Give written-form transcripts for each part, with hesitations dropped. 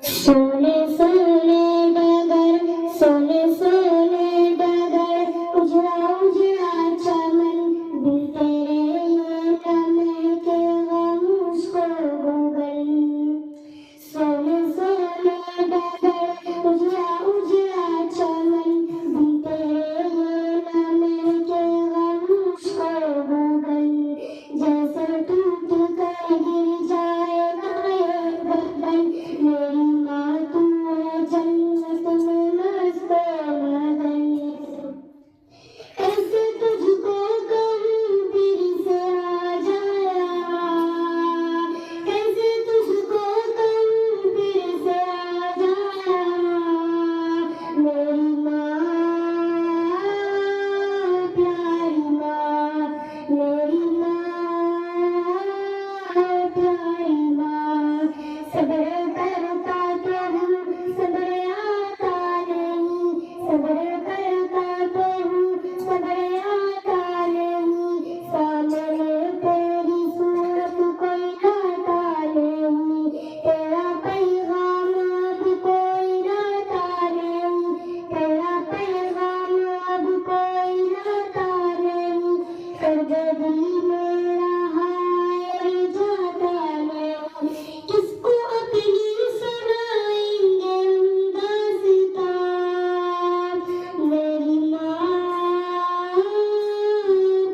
سونے سونے ڈگر سونے سونے ڈگر اجڑا اجڑا چمن دل تیرے یہ لمحے کے غم اس کو گنگن سونے سونے ڈگر اجڑا اجڑا چمن دل تیرے یہ لمحے کے غم اس کو گنگن جیسے ٹوٹ کر گر جائے گا یہ گردن میری ماں تو ہے جنت میں مست مدن کیسے تجھ کو کہوں پھر سے آ جایا کیسے تجھ کو کہوں پھر سے آ جایا میری ماں پیاری ماں میری ماں پیاری ماں صبر کرتا تو ہوں صبر آتا نہیں صبر کرتا تو ہوں صبر آتا نہیں سامنے تیری صورت کوئی لاتا نہیں تیرا پیغام اب کوئی لاتا نہیں تیرا پیغام اب کوئی لاتا نہیں کر دے دل میرا ہائے جاتا نہیں کس کو اپنی سنائیں گے ہم داستان میری ماں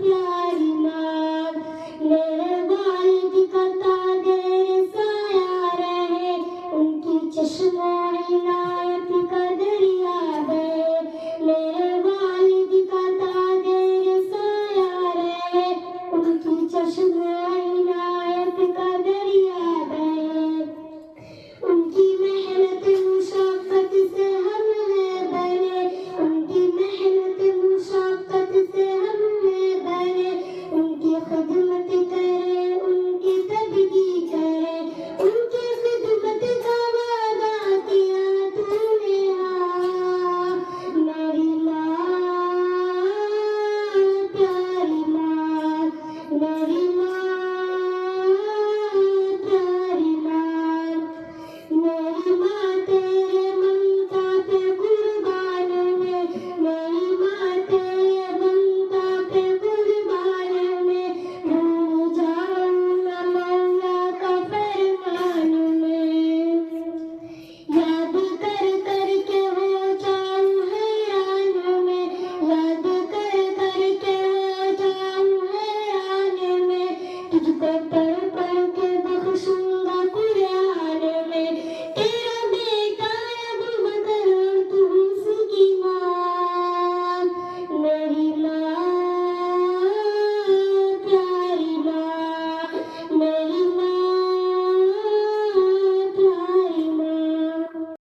پیاری ماں میرے والد کا تاجر سایہ رہے ان کی چشموں